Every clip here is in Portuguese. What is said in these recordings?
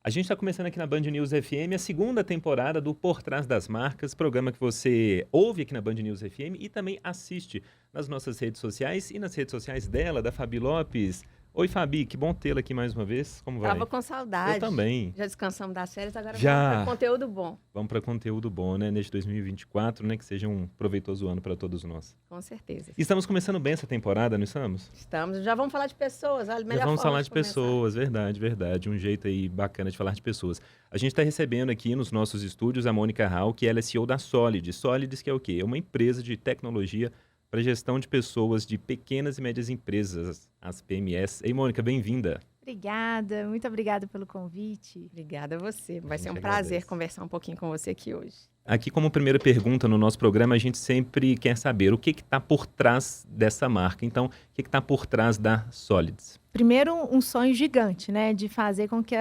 A gente está começando aqui na Band News FM a segunda temporada do Por Trás das Marcas, programa que você ouve aqui na Band News FM e também assiste nas nossas redes sociais e nas redes sociais dela, da Fabi Lopes. Oi, Fabi, que bom tê-la aqui mais uma vez. Como vai? Tava com saudade. Eu também. Já descansamos das férias, agora Já. vamos para conteúdo bom. Vamos para conteúdo bom, né? Neste 2024, né? Que seja um proveitoso ano para todos nós. Com certeza. Estamos começando bem essa temporada, não estamos? Estamos. Já vamos falar de pessoas. Olha, melhor Já vamos forma falar de começar. pessoas, verdade. Um jeito aí bacana de falar de pessoas. A gente está recebendo aqui nos nossos estúdios a Mônica Hall, que ela é CEO da Solids. Solids, que é o quê? É uma empresa de tecnologia para gestão de pessoas de pequenas e médias empresas, as PMS. Ei, Mônica, bem-vinda. Obrigada, muito obrigada pelo convite. Obrigada a você. Vai ser um gente prazer agradece. conversar um pouquinho com você aqui hoje. Aqui, como primeira pergunta no nosso programa, a gente sempre quer saber o que está por trás dessa marca. Então, o que está por trás da Solids? Primeiro, um sonho gigante, né, de fazer com que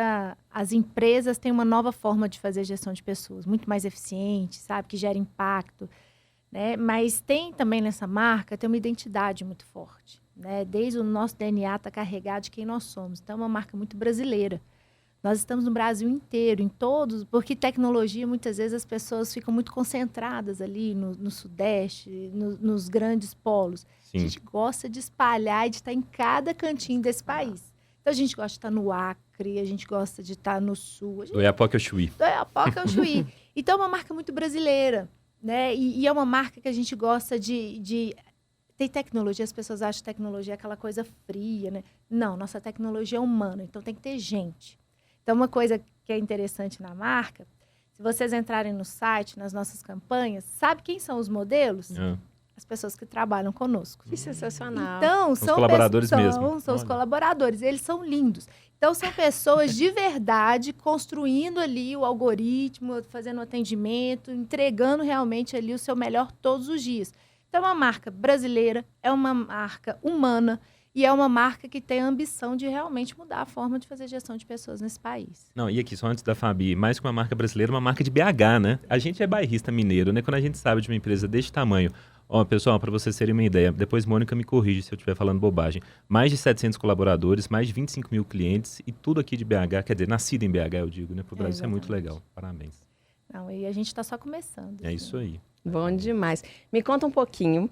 as empresas tenham uma nova forma de fazer gestão de pessoas, muito mais eficiente, sabe, que gera impacto, né? Mas tem também nessa marca, tem uma identidade muito forte, né? Desde o nosso DNA está carregado de quem nós somos. Então, é uma marca muito brasileira. Nós estamos no Brasil inteiro, em todos, porque tecnologia, muitas vezes, as pessoas ficam muito concentradas ali no Sudeste, nos grandes polos. Sim. A gente gosta de espalhar e de estar em cada cantinho desse país. Então, a gente gosta de estar no Acre, a gente gosta de estar no Sul. Do Iapoque ao Chuí. Do Iapoque ao Chuí. Então, é uma marca muito brasileira, né? E é uma marca que a gente gosta de... Tem tecnologia, as pessoas acham que tecnologia é aquela coisa fria, né? Não, nossa tecnologia é humana, então tem que ter gente. Então, uma coisa que é interessante na marca, se vocês entrarem no site, nas nossas campanhas, sabe quem são os modelos? As pessoas que trabalham conosco. Que sensacional. Então, São os colaboradores mesmo. São os Olha. colaboradores, eles são lindos. Então, são pessoas de verdade construindo ali o algoritmo, fazendo o atendimento, entregando realmente ali o seu melhor todos os dias. Então, é uma marca brasileira, é uma marca humana, e é uma marca que tem a ambição de realmente mudar a forma de fazer gestão de pessoas nesse país. Não, e aqui, só antes da Fabi, mais que uma marca brasileira, uma marca de BH, né? A gente é bairrista mineiro, né? Quando a gente sabe de uma empresa deste tamanho. Ó, pessoal, para vocês terem uma ideia, depois Mônica me corrige se eu estiver falando bobagem. Mais de 700 colaboradores, mais de 25 mil clientes e tudo aqui de BH, quer dizer, nascido em BH, eu digo, né? Pro Brasil isso é muito Exatamente. legal. Parabéns. Não, e a gente está só começando. É assim. isso aí. Bom demais. Me conta um pouquinho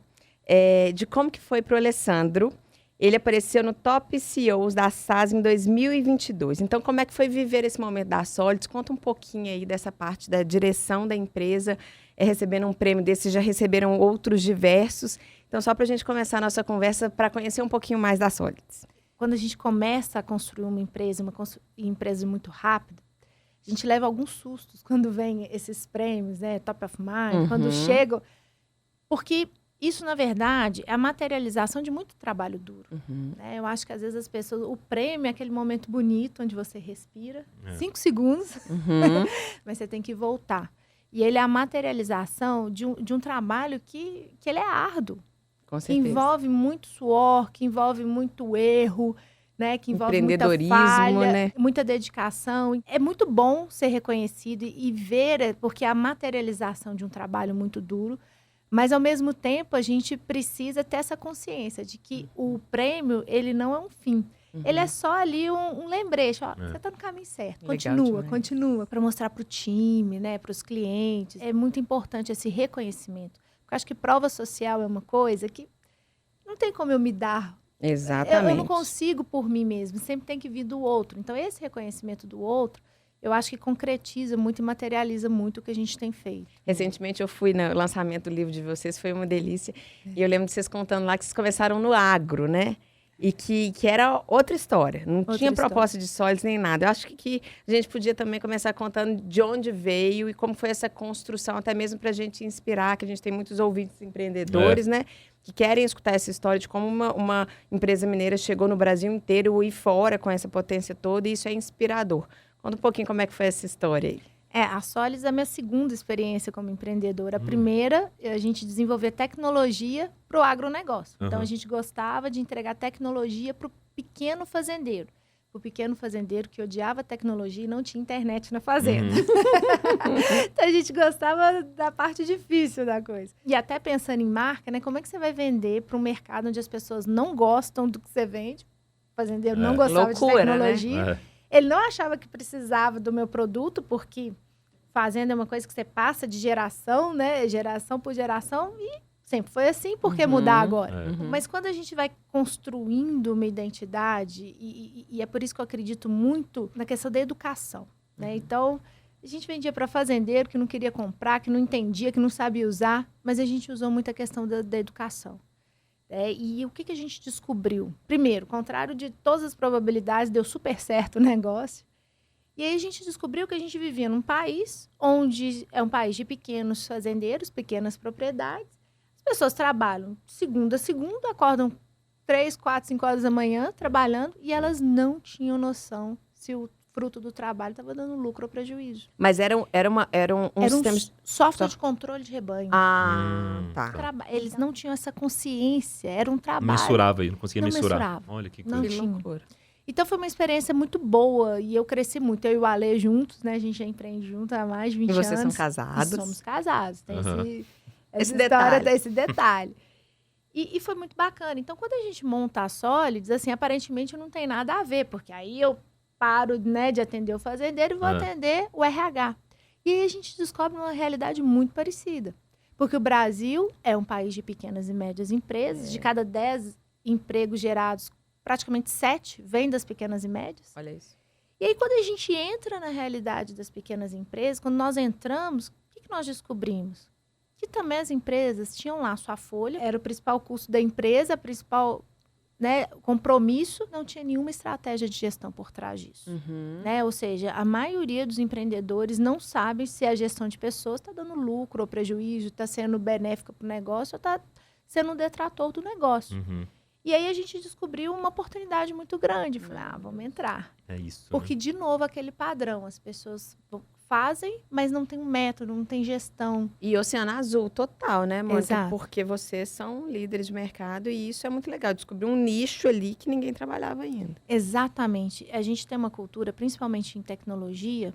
de como que foi para o Alessandro. Ele apareceu no Top CEOs da SAS em 2022. Então, como é que foi viver esse momento da Solids? Conta um pouquinho aí dessa parte da direção da empresa, recebendo um prêmio desse, já receberam outros diversos. Então, só para a gente começar a nossa conversa, para conhecer um pouquinho mais da Solids. Quando a gente começa a construir uma empresa muito rápida, a gente leva alguns sustos quando vem esses prêmios, né? Top of Mind, quando chegam. Porque isso, na verdade, é a materialização de muito trabalho duro. Né? Eu acho que, às vezes, as pessoas... O prêmio é aquele momento bonito, onde você respira. 5 segundos. Mas você tem que voltar. E ele é a materialização de um trabalho que ele é árduo. Com Que certeza. envolve muito suor, que envolve muito erro, né? Que envolve muita Empreendedorismo, falha, né? muita dedicação. É muito bom ser reconhecido e ver, porque é a materialização de um trabalho muito duro. Mas, ao mesmo tempo, a gente precisa ter essa consciência de que o prêmio, ele não é um fim. Ele é só ali um lembrete. Ó, você está no caminho certo. Legal demais. Continua. Para mostrar para o time, né, para os clientes. É muito importante esse reconhecimento. Porque eu acho que prova social é uma coisa que não tem como eu me dar. Exatamente. Eu não consigo por mim mesmo. Sempre tem que vir do outro. Então, esse reconhecimento do outro, eu acho que concretiza muito e materializa muito o que a gente tem feito. Recentemente eu fui no lançamento do livro de vocês, foi uma delícia. E eu lembro de vocês contando lá que vocês começaram no agro, né? E que era outra história. Não tinha proposta de Solids nem nada. Eu acho que a gente podia também começar contando de onde veio e como foi essa construção, até mesmo para a gente inspirar, que a gente tem muitos ouvintes empreendedores, né? Que querem escutar essa história de como uma empresa mineira chegou no Brasil inteiro e fora com essa potência toda, e isso é inspirador. Conta um pouquinho como é que foi essa história aí. A Solids é a minha segunda experiência como empreendedora. A primeira, a gente desenvolver tecnologia para o agronegócio. Então, a gente gostava de entregar tecnologia para o pequeno fazendeiro. O pequeno fazendeiro que odiava tecnologia e não tinha internet na fazenda. Então, a gente gostava da parte difícil da coisa. E até pensando em marca, né? Como é que você vai vender para um mercado onde as pessoas não gostam do que você vende? O fazendeiro não gostava de tecnologia. Né? Ele não achava que precisava do meu produto, porque fazenda é uma coisa que você passa de geração, né? Geração por geração, e sempre foi assim, por que mudar agora? Mas quando a gente vai construindo uma identidade, e é por isso que eu acredito muito na questão da educação, né? Então, a gente vendia para fazendeiro que não queria comprar, que não entendia, que não sabia usar, mas a gente usou muito a questão da educação. E o que a gente descobriu? Primeiro, contrário de todas as probabilidades, deu super certo o negócio. E aí a gente descobriu que a gente vivia num país onde é um país de pequenos fazendeiros, pequenas propriedades. As pessoas trabalham segunda a segunda, acordam 3, 4, 5 horas da manhã trabalhando e elas não tinham noção se o fruto do trabalho estava dando lucro ou prejuízo. Mas era um sistema... software de controle de rebanho. Tá. Eles não tinham essa consciência, era um trabalho. Mensurava, não conseguia mensurar. Mensurava. Olha que Não coisa. tinha. loucura. Então foi uma experiência muito boa e eu cresci muito. Eu e o Ale juntos, né? A gente já empreende junto há mais de 20 anos. E vocês são casados? E somos casados. Tem Esse história, detalhe. tem esse detalhe. E foi muito bacana. Então, quando a gente monta a Sólides, assim, aparentemente não tem nada a ver, porque aí eu paro, né, de atender o fazendeiro e vou atender o RH. E aí a gente descobre uma realidade muito parecida. Porque o Brasil é um país de pequenas e médias empresas. De cada 10 empregos gerados, praticamente 7 vêm das pequenas e médias. Olha isso. E aí, quando a gente entra na realidade das pequenas empresas, quando nós entramos, o que nós descobrimos? Que também as empresas tinham lá sua folha, era o principal custo da empresa, o principal, né, compromisso, não tinha nenhuma estratégia de gestão por trás disso. Né? Ou seja, a maioria dos empreendedores não sabe se a gestão de pessoas está dando lucro ou prejuízo, está sendo benéfica para o negócio ou está sendo um detrator do negócio. E aí a gente descobriu uma oportunidade muito grande. Falei, vamos entrar. É isso. Porque, de novo, aquele padrão. As pessoas fazem, mas não tem um método, não tem gestão. E Oceano Azul total, né, Mônica? Exato. Porque vocês são líderes de mercado e isso é muito legal. Descobrir um nicho ali que ninguém trabalhava ainda. Exatamente. A gente tem uma cultura, principalmente em tecnologia,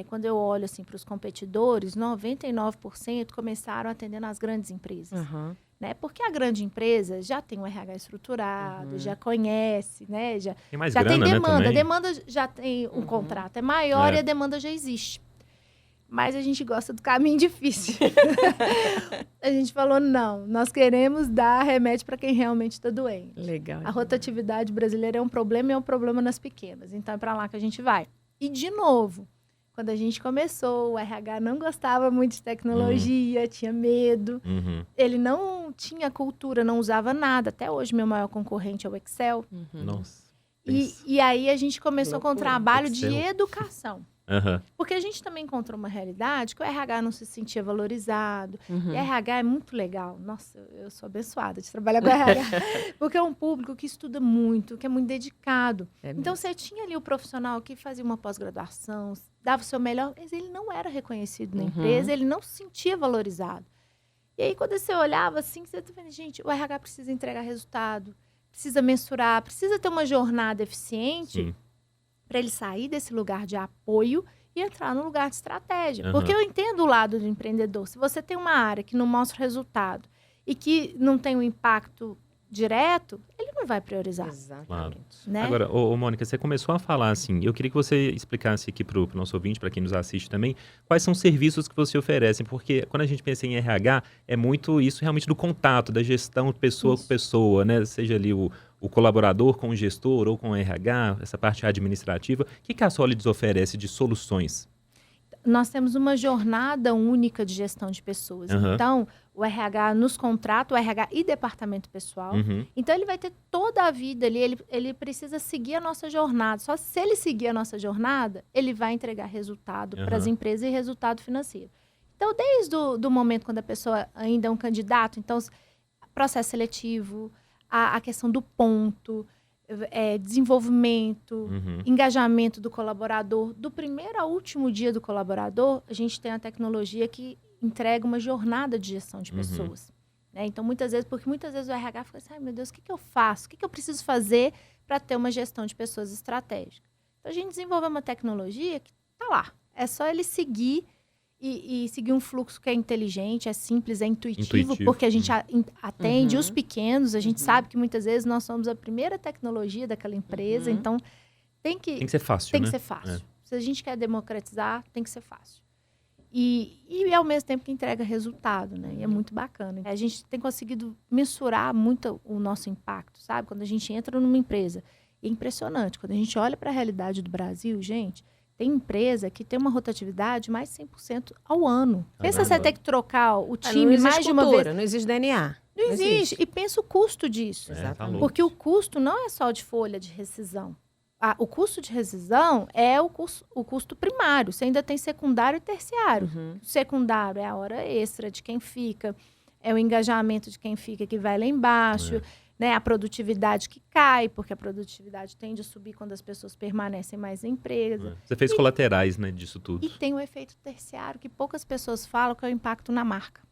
quando eu olho assim, para os competidores, 99% começaram atendendo as grandes empresas. Né? Porque a grande empresa já tem um RH estruturado, já conhece, né? Já tem mais já grana, tem demanda. Né, a demanda já tem um contrato, é maior e a demanda já existe. Mas a gente gosta do caminho difícil. A gente falou, não, nós queremos dar remédio para quem realmente está doente. Legal. A rotatividade brasileira é um problema e é um problema nas pequenas. Então, é para lá que a gente vai. E, de novo, quando a gente começou, o RH não gostava muito de tecnologia, tinha medo. Ele não tinha cultura, não usava nada. Até hoje, meu maior concorrente é o Excel. Nossa. E aí, a gente começou com um trabalho de Excel. educação. Porque a gente também encontrou uma realidade que o RH não se sentia valorizado. E RH é muito legal. Nossa, eu sou abençoada de trabalhar com RH. Porque é um público que estuda muito, que é muito dedicado. Então, você tinha ali o profissional que fazia uma pós-graduação, dava o seu melhor, mas ele não era reconhecido na empresa, ele não se sentia valorizado. E aí, quando você olhava assim, você tá vendo, gente, o RH precisa entregar resultado, precisa mensurar, precisa ter uma jornada eficiente para ele sair desse lugar de apoio e entrar no lugar de estratégia. Porque eu entendo o lado do empreendedor. Se você tem uma área que não mostra resultado e que não tem um impacto direto, ele não vai priorizar. Exatamente. Né? Agora, Mônica, você começou a falar assim, eu queria que você explicasse aqui para o nosso ouvinte, para quem nos assiste também, quais são os serviços que você oferece, porque quando a gente pensa em RH, é muito isso realmente do contato, da gestão pessoa com pessoa, né? Seja ali o colaborador com o gestor ou com o RH, essa parte administrativa. O que a Sólides oferece de soluções? Nós temos uma jornada única de gestão de pessoas. Então, o RH nos contrata, o RH e departamento pessoal. Então, ele vai ter toda a vida ali, ele precisa seguir a nossa jornada. Só se ele seguir a nossa jornada, ele vai entregar resultado para as empresas e resultado financeiro. Então, desde o momento quando a pessoa ainda é um candidato, então, processo seletivo, a questão do ponto, desenvolvimento, engajamento do colaborador. Do primeiro ao último dia do colaborador, a gente tem a tecnologia que entrega uma jornada de gestão de pessoas. Né? Então, muitas vezes o RH fica assim, ai meu Deus, o que eu faço? O que eu preciso fazer para ter uma gestão de pessoas estratégica? Então, a gente desenvolveu uma tecnologia que está lá. É só ele seguir e seguir um fluxo que é inteligente, é simples, é intuitivo. Porque a gente atende os pequenos, a gente sabe que muitas vezes nós somos a primeira tecnologia daquela empresa, então tem que ser fácil, tem né? que ser fácil. Se a gente quer democratizar, tem que ser fácil. E ao mesmo tempo que entrega resultado, né? E é muito bacana. A gente tem conseguido mensurar muito o nosso impacto, sabe? Quando a gente entra numa empresa. É impressionante. Quando a gente olha para a realidade do Brasil, gente, tem empresa que tem uma rotatividade de mais de 100% ao ano. Pensa você ter que trocar o time mais de uma vez. Não existe DNA. Não existe. E pensa o custo disso. Exatamente. Porque o custo não é só de folha de rescisão. O custo de rescisão é o custo primário. Você ainda tem secundário e terciário. O secundário é a hora extra de quem fica, é o engajamento de quem fica que vai lá embaixo, né? A produtividade que cai, porque a produtividade tende a subir quando as pessoas permanecem mais na empresa. Você fez colaterais, né, disso tudo. E tem o efeito terciário, que poucas pessoas falam, que é o impacto na marca.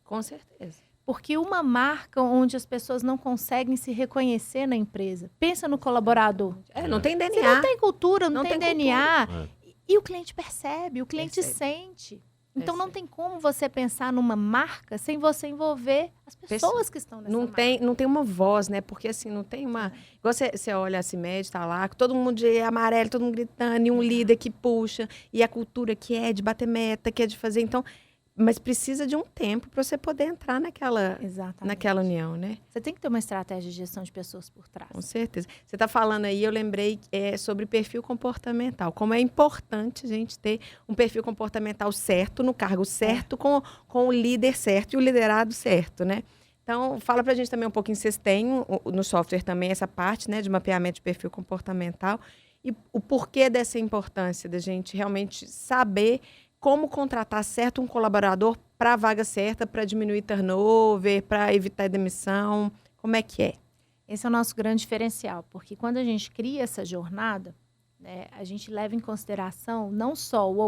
Com certeza. Porque uma marca onde as pessoas não conseguem se reconhecer na empresa. Pensa no colaborador. Não tem DNA. Você não tem cultura, não tem DNA. Cultura. E o cliente percebe, o cliente sente. Então, não tem como você pensar numa marca sem você envolver as pessoas que estão nessa marca. Não tem uma voz, né? Porque, assim, não tem uma... Igual você olha a CIMED, tá lá, todo mundo de amarelo, todo mundo gritando, e um líder que puxa, e a cultura que é de bater meta, que é de fazer... Então, mas precisa de um tempo para você poder entrar naquela união, né? Você tem que ter uma estratégia de gestão de pessoas por trás. Com certeza. Você está falando aí, eu lembrei sobre perfil comportamental. Como é importante a gente ter um perfil comportamental certo, no cargo certo, com o líder certo e o liderado certo, né? Então, fala para a gente também um pouquinho, vocês têm no software também essa parte, né, de mapeamento de perfil comportamental e o porquê dessa importância da gente realmente saber como contratar certo um colaborador para a vaga certa, para diminuir turnover, para evitar demissão. Como é que é? Esse é o nosso grande diferencial, porque quando a gente cria essa jornada, né, a gente leva em consideração, não só o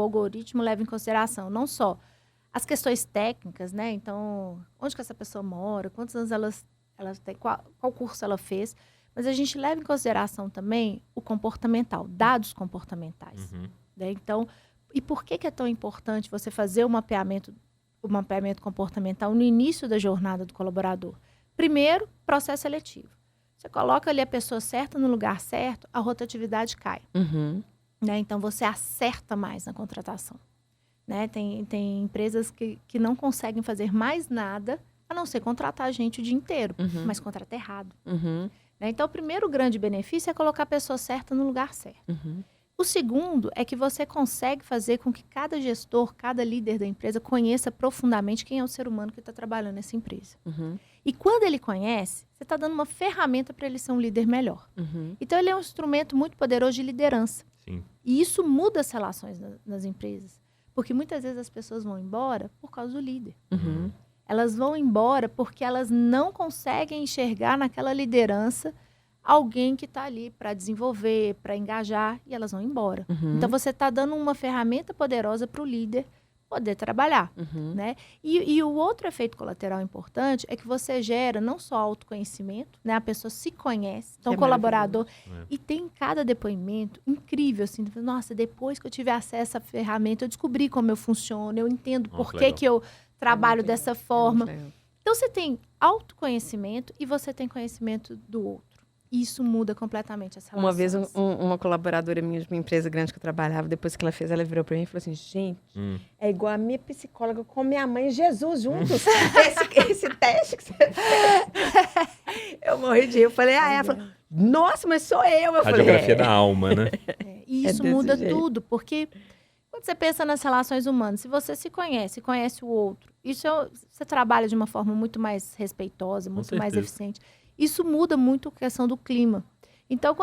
algoritmo leva em consideração, não só as questões técnicas, né? Então, onde que essa pessoa mora, quantos anos ela tem, qual curso ela fez, mas a gente leva em consideração também o comportamental, dados comportamentais. Né? Então, e por que é tão importante você fazer o mapeamento comportamental no início da jornada do colaborador? Primeiro, processo seletivo. Você coloca ali a pessoa certa no lugar certo, a rotatividade cai. Né? Então, você acerta mais na contratação. Né? Tem empresas que não conseguem fazer mais nada a não ser contratar gente o dia inteiro, mas contrata errado. Né? Então, o primeiro grande benefício é colocar a pessoa certa no lugar certo. O segundo é que você consegue fazer com que cada gestor, cada líder da empresa conheça profundamente quem é o ser humano que está trabalhando nessa empresa. E quando ele conhece, você está dando uma ferramenta para ele ser um líder melhor. Então, ele é um instrumento muito poderoso de liderança. Sim. E isso muda as relações nas empresas. Porque muitas vezes as pessoas vão embora por causa do líder. Elas vão embora porque elas não conseguem enxergar naquela liderança alguém que está ali para desenvolver, para engajar, e elas vão embora. Então, você está dando uma ferramenta poderosa para o líder poder trabalhar. Né? E o outro efeito colateral importante é que você gera não só autoconhecimento, né? A pessoa se conhece, então o colaborador... E tem cada depoimento incrível, assim, nossa, depois que eu tive acesso à ferramenta, eu descobri como eu funciono, eu entendo por que eu trabalho dessa forma. Então, você tem autoconhecimento e você tem conhecimento do outro. Isso muda completamente essa relação. Uma vez, uma colaboradora minha de uma empresa grande que eu trabalhava, depois que ela fez, ela virou para mim e falou assim, gente, é igual a minha psicóloga com minha mãe e Jesus juntos. esse teste que você fez. Eu morri de rir. Eu falei, ela falou, nossa, mas sou eu. Eu falei, radiografia da alma, né? E isso muda tudo, porque quando você pensa nas relações humanas, se você se conhece o outro, você trabalha de uma forma muito mais respeitosa, muito mais eficiente. Isso muda muito a questão do clima. Então,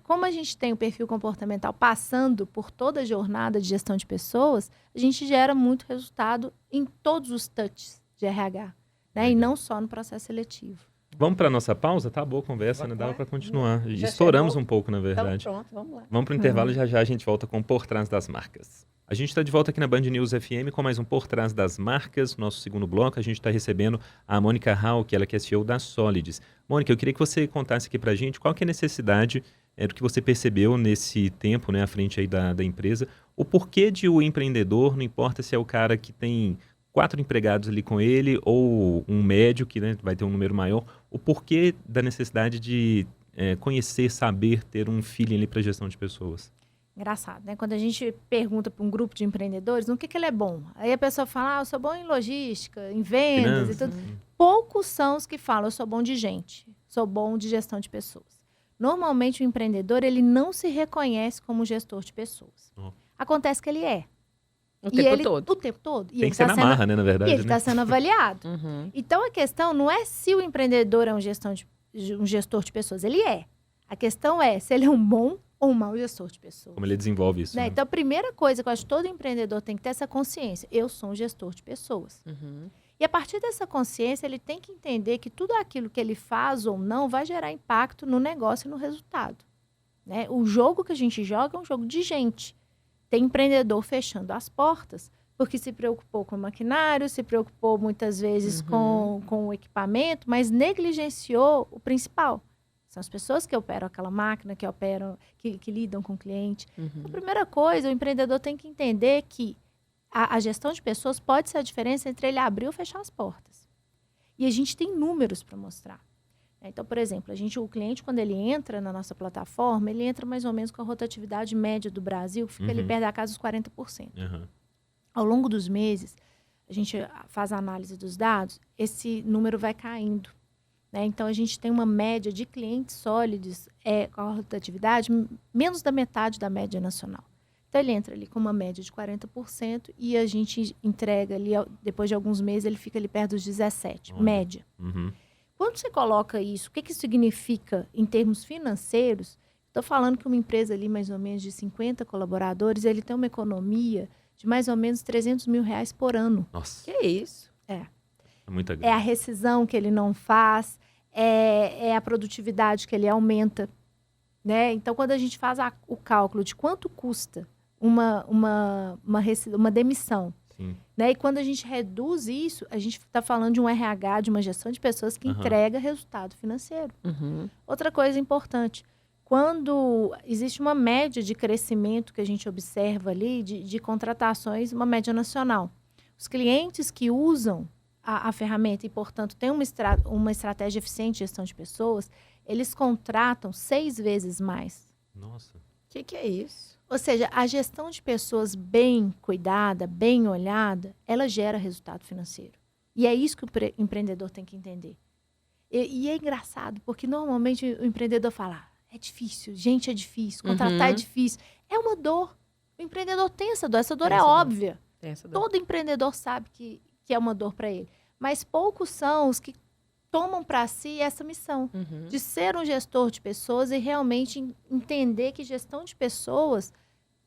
como a gente tem o perfil comportamental passando por toda a jornada de gestão de pessoas, a gente gera muito resultado em todos os touches de RH, né? E não só no processo seletivo. Vamos para a nossa pausa? Tá boa a conversa, né? Dava para continuar. Estouramos um pouco, na verdade. Então, pronto, vamos lá. Vamos para o intervalo e já a gente volta com Por Trás das Marcas. A gente está de volta aqui na Band News FM com mais um Por Trás das Marcas, nosso segundo bloco. A gente está recebendo a Mônica Hall, que ela é CEO da Solids. Mônica, eu queria que você contasse aqui para a gente qual que é a necessidade do que você percebeu nesse tempo, né, à frente aí da empresa, o porquê de o empreendedor, não importa se é o cara que tem 4 empregados ali com ele ou um médio que, né, vai ter um número maior, o porquê da necessidade de conhecer, saber, ter um feeling ali para gestão de pessoas? Engraçado, né? Quando a gente pergunta para um grupo de empreendedores no que ele é bom, aí a pessoa fala, eu sou bom em logística, em vendas e tudo. Poucos são os que falam, eu sou bom de gente, sou bom de gestão de pessoas. Normalmente o empreendedor, ele não se reconhece como gestor de pessoas. Acontece que ele é. O tempo todo. O tempo todo. Tem que ser na marra, né, na verdade. E ele está sendo avaliado. Então, a questão não é se o empreendedor é um gestor de pessoas. Ele é. A questão é se ele é um bom ou um mau gestor de pessoas. Como ele desenvolve isso. Né? Então, a primeira coisa que eu acho que todo empreendedor tem que ter essa consciência. Eu sou um gestor de pessoas. E a partir dessa consciência, ele tem que entender que tudo aquilo que ele faz ou não vai gerar impacto no negócio e no resultado. Né? O jogo que a gente joga é um jogo de gente. Tem empreendedor fechando as portas porque se preocupou com o maquinário, se preocupou muitas vezes com o equipamento, mas negligenciou o principal. São as pessoas que operam aquela máquina, que lidam com o cliente. A primeira coisa, o empreendedor tem que entender que a gestão de pessoas pode ser a diferença entre ele abrir ou fechar as portas. E a gente tem números para mostrar. Então, por exemplo, o cliente, quando ele entra na nossa plataforma, ele entra mais ou menos com a rotatividade média do Brasil, que fica ali perto da casa dos 40%. Ao longo dos meses, a gente faz a análise dos dados, esse número vai caindo. Né? Então, a gente tem uma média de clientes sólidos com a rotatividade menos da metade da média nacional. Então, ele entra ali com uma média de 40% e a gente entrega ali, depois de alguns meses, ele fica ali perto dos 17%, média. Quando você coloca isso, o que isso significa em termos financeiros? Estou falando que uma empresa ali, mais ou menos de 50 colaboradores, ele tem uma economia de mais ou menos R$300 mil por ano. Nossa. Que isso? É muita grana. É a rescisão que ele não faz, é a produtividade que ele aumenta. Né? Então, quando a gente faz o cálculo de quanto custa uma demissão, né? E quando a gente reduz isso, a gente está falando de um RH, de uma gestão de pessoas que entrega resultado financeiro. Outra coisa importante, quando existe uma média de crescimento que a gente observa ali, de contratações, uma média nacional. Os clientes que usam a ferramenta e, portanto, têm uma estratégia eficiente de gestão de pessoas, eles contratam 6 vezes mais. Nossa. O que é isso? Ou seja, a gestão de pessoas bem cuidada, bem olhada, ela gera resultado financeiro. E é isso que o empreendedor tem que entender. E é engraçado, porque normalmente o empreendedor fala, é difícil, gente, é difícil, contratar é difícil. É uma dor. O empreendedor tem essa dor é óbvia. Tem essa dor. Todo empreendedor sabe que é uma dor para ele. Mas poucos são os que tomam para si essa missão de ser um gestor de pessoas e realmente entender que gestão de pessoas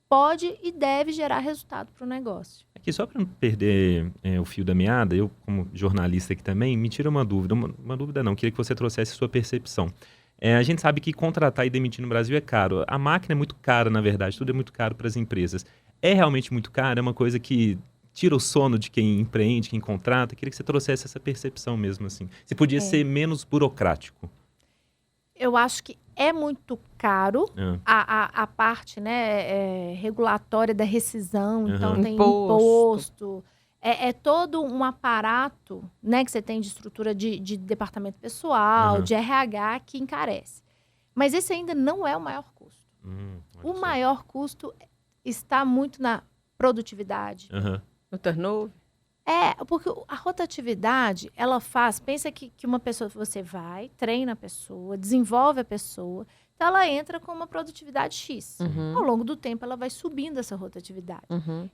pode e deve gerar resultado para o negócio. Aqui, só para não perder o fio da meada, eu, como jornalista aqui também, me tira uma dúvida. Uma dúvida não, queria que você trouxesse sua percepção. A gente sabe que contratar e demitir no Brasil é caro. A máquina é muito cara, na verdade, tudo é muito caro para as empresas. É realmente muito caro? É uma coisa que tira o sono de quem empreende, quem contrata? Queria que você trouxesse essa percepção mesmo, assim. Se podia ser menos burocrático. Eu acho que é muito caro a parte, né, regulatória da rescisão. Então, tem imposto. É todo um aparato, né, que você tem de estrutura de departamento pessoal, de RH, que encarece. Mas esse ainda não é o maior custo. O maior custo está muito na produtividade. No turnover? Porque a rotatividade, ela pensa que uma pessoa, você vai, treina a pessoa, desenvolve a pessoa, então ela entra com uma produtividade X. Ao longo do tempo, ela vai subindo essa rotatividade.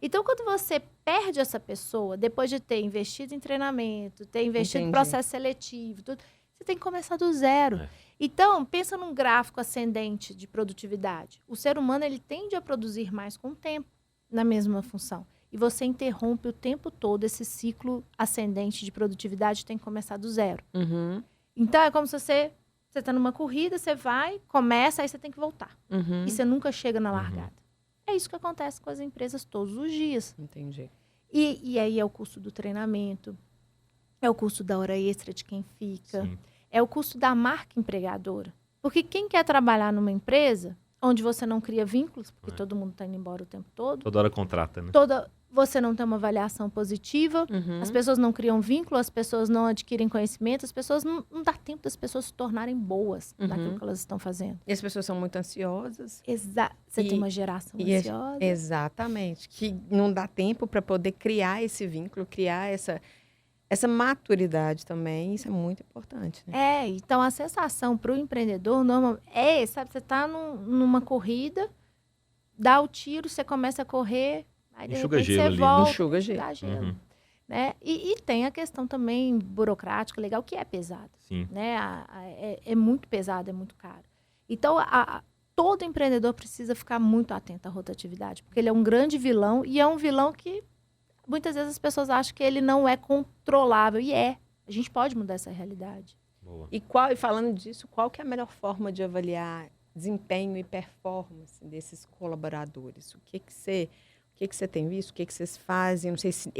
Então, quando você perde essa pessoa, depois de ter investido em treinamento, ter investido em processo seletivo, tudo, você tem que começar do zero. Então, pensa num gráfico ascendente de produtividade. O ser humano, ele tende a produzir mais com o tempo na mesma função. E você interrompe o tempo todo esse ciclo ascendente de produtividade, tem que começar do zero. Então, é como se você está numa corrida, você vai, começa, aí você tem que voltar. E você nunca chega na largada. É isso que acontece com as empresas todos os dias. Entendi. E aí é o custo do treinamento, é o custo da hora extra de quem fica, é o custo da marca empregadora. Porque quem quer trabalhar numa empresa onde você não cria vínculos, porque todo mundo está indo embora o tempo todo. Toda hora contrata, né? você não tem uma avaliação positiva, as pessoas não criam vínculo, as pessoas não adquirem conhecimento, as pessoas não dá tempo das pessoas se tornarem boas naquilo que elas estão fazendo. E as pessoas são muito ansiosas. Você tem uma geração ansiosa. Exatamente. Que não dá tempo para poder criar esse vínculo, criar essa maturidade também. Isso é muito importante, né? Então a sensação para o empreendedor sabe, você está numa corrida, dá o tiro, você começa a correr, aí de Enxuga repente gelo você ali, né? volta, Enxuga gelo. dá gelo. Né? E tem a questão também burocrática, legal, que é pesado. Sim. Né? É muito pesado, é muito caro. Então, todo empreendedor precisa ficar muito atento à rotatividade, porque ele é um grande vilão, e é um vilão que muitas vezes as pessoas acham que ele não é controlável, e é. A gente pode mudar essa realidade. Boa. E falando disso, qual que é a melhor forma de avaliar desempenho e performance desses colaboradores? O que você tem visto? O que vocês fazem? Não sei se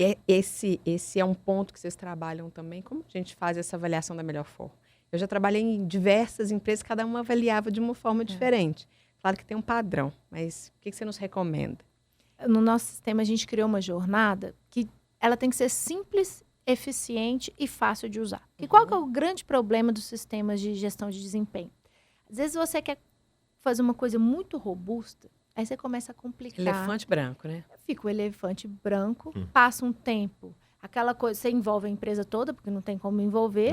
esse é um ponto que vocês trabalham também. Como a gente faz essa avaliação da melhor forma? Eu já trabalhei em diversas empresas, cada uma avaliava de uma forma diferente. Claro que tem um padrão, mas o que você nos recomenda? No nosso sistema, a gente criou uma jornada que ela tem que ser simples, eficiente e fácil de usar. E qual que é o grande problema dos sistemas de gestão de desempenho? Às vezes você quer fazer uma coisa muito robusta, aí você começa a complicar. Elefante branco, né? Fica o elefante branco, passa um tempo, aquela coisa, você envolve a empresa toda, porque não tem como envolver.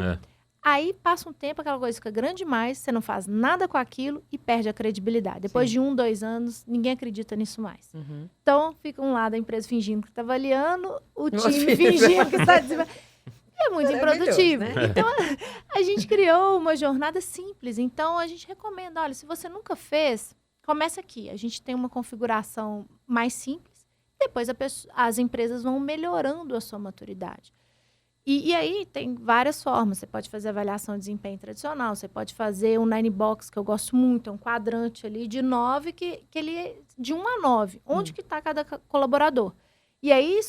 Aí passa um tempo, aquela coisa fica grande demais, você não faz nada com aquilo e perde a credibilidade. Depois de 1, 2 anos, ninguém acredita nisso mais. Então, fica um lado a empresa fingindo que está avaliando, o time fingindo que está desenvolvendo. É muito improdutivo. Né? Então, a gente criou uma jornada simples. Então, a gente recomenda, olha, se você nunca fez, começa aqui. A gente tem uma configuração mais simples. Depois, as empresas vão melhorando a sua maturidade. E aí, tem várias formas. Você pode fazer avaliação de desempenho tradicional. Você pode fazer um 9 box, que eu gosto muito. É um quadrante ali de 9, que ele é de 1 a 9. Onde que está cada colaborador? E aí,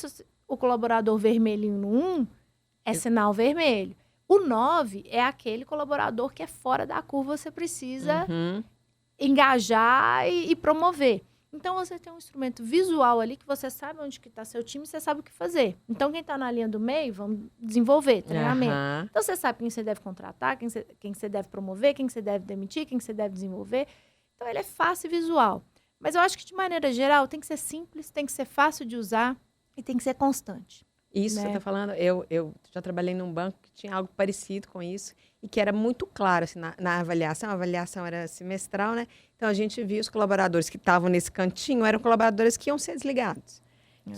o colaborador vermelhinho no 1 é sinal vermelho. O 9 é aquele colaborador que é fora da curva, você precisa engajar e promover. Então, você tem um instrumento visual ali que você sabe onde que está seu time, você sabe o que fazer. Então, quem está na linha do meio, vamos desenvolver treinamento. Então, você sabe quem você deve contratar, quem você deve promover, quem você deve demitir, quem você deve desenvolver. Então, ele é fácil e visual. Mas eu acho que, de maneira geral, tem que ser simples, tem que ser fácil de usar e tem que ser constante. Isso né? Você está falando, eu já trabalhei num banco que tinha algo parecido com isso e que era muito claro assim, na avaliação. A avaliação era semestral, né? Então, a gente via os colaboradores que estavam nesse cantinho, eram colaboradores que iam ser desligados.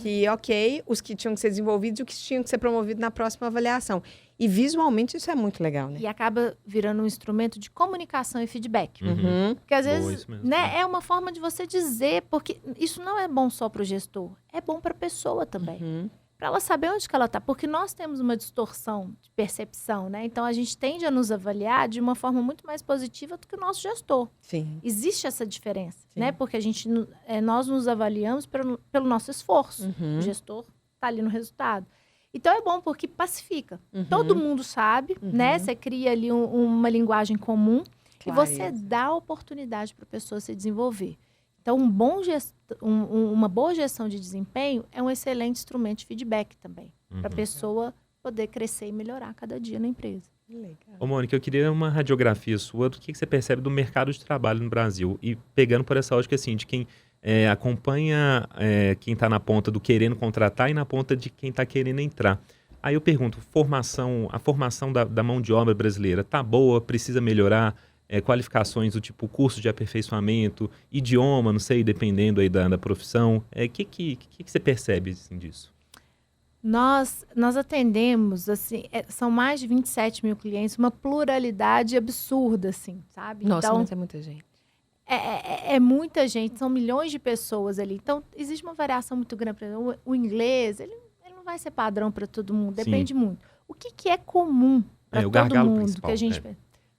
Que, ok, os que tinham que ser desenvolvidos e os que tinham que ser promovidos na próxima avaliação. E, visualmente, isso é muito legal, né? E acaba virando um instrumento de comunicação e feedback. Porque, às vezes, mesmo, né, é uma forma de você dizer, porque isso não é bom só para o gestor, é bom para a pessoa também. Para ela saber onde que ela está, porque nós temos uma distorção de percepção, né? Então, a gente tende a nos avaliar de uma forma muito mais positiva do que o nosso gestor. Sim. Existe essa diferença, né? Porque nós nos avaliamos pelo nosso esforço. O gestor está ali no resultado. Então, é bom porque pacifica. Todo mundo sabe, né? Você cria ali uma linguagem comum e você dá a oportunidade para a pessoa se desenvolver. Então, uma boa gestão de desempenho é um excelente instrumento de feedback também, para a pessoa poder crescer e melhorar cada dia na empresa. Legal. Ô, Mônica, eu queria uma radiografia sua do que você percebe do mercado de trabalho no Brasil. E pegando por essa ótica, assim, de quem acompanha quem está na ponta do querendo contratar e na ponta de quem está querendo entrar. Aí eu pergunto, a formação da mão de obra brasileira tá boa, precisa melhorar? Qualificações do tipo curso de aperfeiçoamento, idioma, não sei, dependendo aí da profissão. O que você percebe assim, disso? Nós atendemos, assim, são mais de 27 mil clientes, uma pluralidade absurda, assim, sabe? Nossa, então, mas é muita gente. É muita gente, são milhões de pessoas ali. Então, existe uma variação muito grande. Por exemplo, o inglês, ele não vai ser padrão para todo mundo, depende muito. O que é comum para todo mundo que a gente...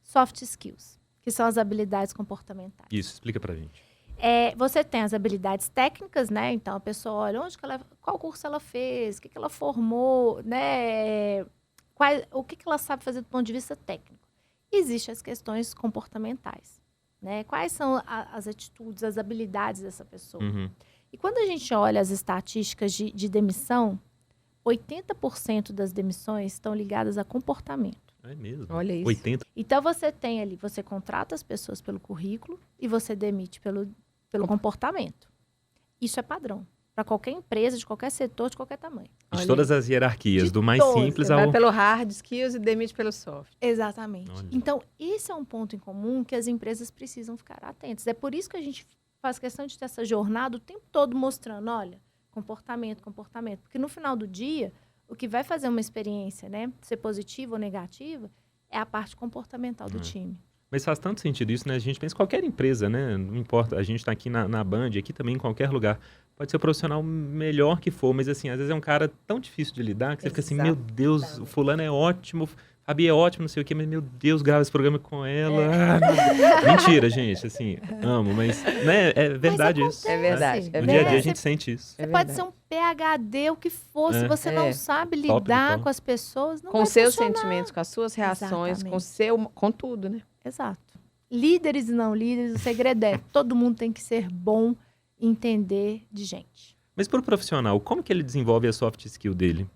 Soft skills, que são as habilidades comportamentais. Isso, explica pra gente. Você tem as habilidades técnicas, né? Então, a pessoa olha qual curso ela fez, o que ela formou, né? O que ela sabe fazer do ponto de vista técnico. Existem as questões comportamentais, né? Quais são as atitudes, as habilidades dessa pessoa. E quando a gente olha as estatísticas de demissão, 80% das demissões estão ligadas a comportamento. É mesmo? Olha isso. 80. Então, você tem ali, você contrata as pessoas pelo currículo e você demite pelo comportamento. Isso é padrão. Para qualquer empresa, de qualquer setor, de qualquer tamanho. De todas as hierarquias, De do mais todas. simples Você ao... vai pelo hard skills e demite pelo soft. Exatamente. Olha. Então, esse é um ponto em comum que as empresas precisam ficar atentas. É por isso que a gente faz questão de ter essa jornada o tempo todo mostrando, olha, comportamento. Porque no final do dia, o que vai fazer uma experiência, né, ser positiva ou negativa, é a parte comportamental do time. Mas faz tanto sentido isso, né? A gente pensa em qualquer empresa, né? Não importa, a gente está aqui na Band, aqui também em qualquer lugar. Pode ser o profissional melhor que for, mas assim, às vezes é um cara tão difícil de lidar que você fica assim, meu Deus, o fulano é ótimo, Fabi é ótimo, não sei o quê, mas meu Deus, grava esse programa com ela. Mentira, gente, assim, amo, mas né, é verdade isso. É verdade. Né? No dia a dia a gente sente isso. Você pode ser um PhD, o que for, se você não sabe lidar com as pessoas, não vai com seus funcionar. sentimentos, com as suas reações, Exatamente. com tudo, né? Exato. Líderes e não líderes, o segredo é, todo mundo tem que ser bom em entender de gente. Mas para o profissional, como que ele desenvolve a soft skill dele?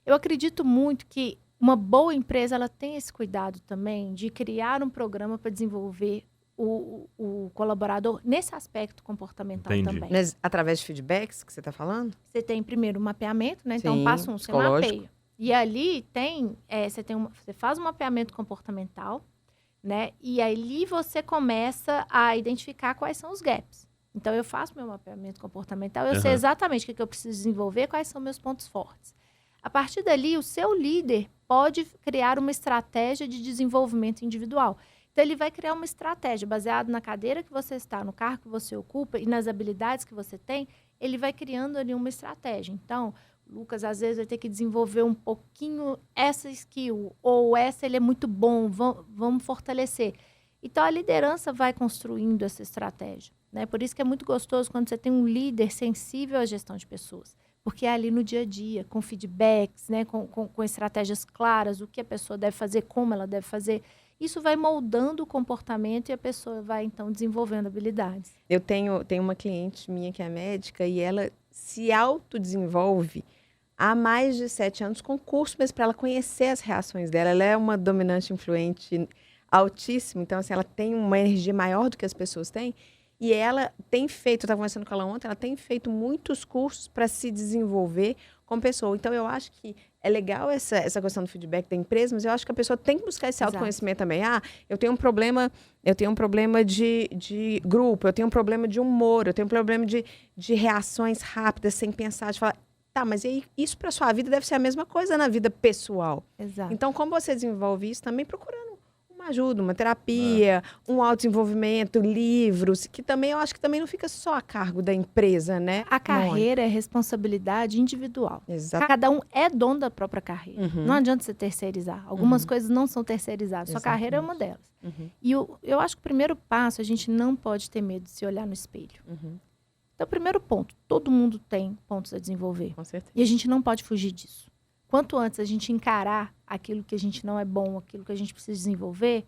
Eu acredito muito que uma boa empresa ela tem esse cuidado também de criar um programa para desenvolver o colaborador nesse aspecto comportamental. Entendi. Também. Mas através de feedbacks que você está falando? Você tem primeiro o mapeamento, né? Então, Sim, passo 1, você psicológico. mapeia. E ali tem, você faz um mapeamento comportamental, né? E ali você começa a identificar quais são os gaps. Então, eu faço meu mapeamento comportamental, eu sei exatamente o que eu preciso desenvolver, quais são meus pontos fortes. A partir dali, o seu líder pode criar uma estratégia de desenvolvimento individual. Então, ele vai criar uma estratégia baseada na cadeira que você está, no cargo que você ocupa e nas habilidades que você tem, ele vai criando ali uma estratégia. Então, o Lucas, às vezes, vai ter que desenvolver um pouquinho essa skill, ou essa ele é muito bom, vamos fortalecer. Então, a liderança vai construindo essa estratégia, né? Por isso que é muito gostoso quando você tem um líder sensível à gestão de pessoas. Porque é ali no dia a dia, com feedbacks, né? com estratégias claras, o que a pessoa deve fazer, como ela deve fazer. Isso vai moldando o comportamento e a pessoa vai, então, desenvolvendo habilidades. Eu tenho uma cliente minha que é médica e ela se autodesenvolve há mais de 7 anos com curso, mas para ela conhecer as reações dela. Ela é uma dominante influente altíssima, então assim, ela tem uma energia maior do que as pessoas têm. E ela tem feito, eu estava conversando com ela ontem, ela tem feito muitos cursos para se desenvolver como pessoa. Então, eu acho que é legal essa questão do feedback da empresa, mas eu acho que a pessoa tem que buscar esse autoconhecimento também. Ah, eu tenho um problema de grupo, eu tenho um problema de humor, eu tenho um problema de reações rápidas, sem pensar, de falar, tá, mas aí, isso para sua vida deve ser a mesma coisa na vida pessoal. Exato. Então, como você desenvolve isso? Também procurando uma ajuda, uma terapia, um autodesenvolvimento, livros, que também eu acho que também não fica só a cargo da empresa, né? A carreira é responsabilidade individual. Exato. Cada um é dono da própria carreira. Uhum. Não adianta você terceirizar. Algumas coisas não são terceirizadas. Sua carreira é uma delas. Uhum. E eu acho que o primeiro passo, a gente não pode ter medo de se olhar no espelho. Uhum. Então, primeiro ponto, todo mundo tem pontos a desenvolver. Com certeza. E a gente não pode fugir disso. Quanto antes a gente encarar aquilo que a gente não é bom, aquilo que a gente precisa desenvolver,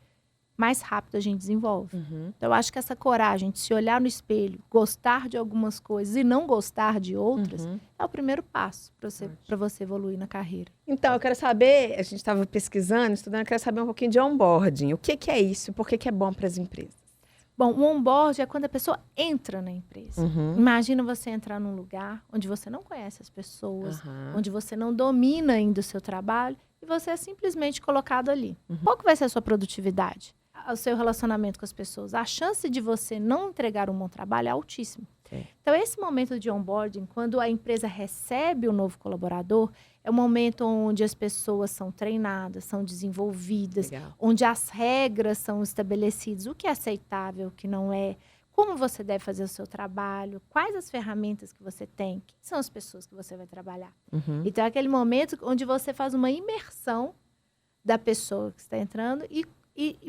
mais rápido a gente desenvolve. Uhum. Então, eu acho que essa coragem de se olhar no espelho, gostar de algumas coisas e não gostar de outras, é o primeiro passo para você evoluir na carreira. Então, eu quero saber, a gente estava pesquisando, estudando, eu quero saber um pouquinho de onboarding. O que é isso? Por que é bom para as empresas? Bom, o onboard é quando a pessoa entra na empresa. Imagina você entrar num lugar onde você não conhece as pessoas, onde você não domina ainda o seu trabalho e você é simplesmente colocado ali. Qual que vai ser a sua produtividade? O seu relacionamento com as pessoas? A chance de você não entregar um bom trabalho é altíssima. Então, esse momento de onboarding, quando a empresa recebe o novo colaborador, é o momento onde as pessoas são treinadas, são desenvolvidas, onde as regras são estabelecidas, o que é aceitável, o que não é, como você deve fazer o seu trabalho, quais as ferramentas que você tem, quem são as pessoas que você vai trabalhar. Então, é aquele momento onde você faz uma imersão da pessoa que está entrando e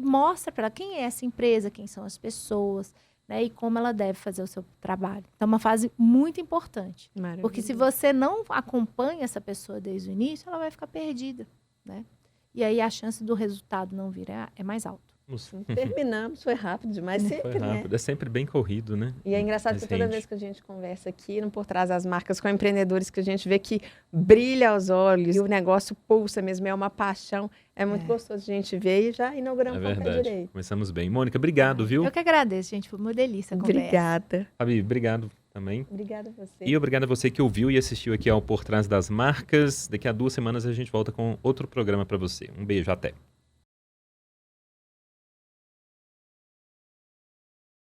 mostra para ela quem é essa empresa, quem são as pessoas, né, e como ela deve fazer o seu trabalho. Então, é uma fase muito importante. Porque se você não acompanha essa pessoa desde o início, ela vai ficar perdida, né? E aí a chance do resultado não vir é mais alta. Terminamos, foi rápido demais, sempre, Foi rápido. né? É sempre bem corrido, né? E é engraçado Mas que toda rende. vez que a gente conversa aqui, no Por Trás das Marcas, com empreendedores que a gente vê que brilha aos olhos, e o negócio pulsa mesmo, é uma paixão. É muito gostoso a gente ver e já inauguramos É o Café verdade. Direito. Começamos bem. Mônica, obrigado, viu? Eu que agradeço, gente. Foi uma delícia a conversa. Obrigada. Fabi, obrigado também. Obrigada a você. E obrigado a você que ouviu e assistiu aqui ao Por Trás das Marcas. Daqui a 2 semanas a gente volta com outro programa para você. Um beijo, até.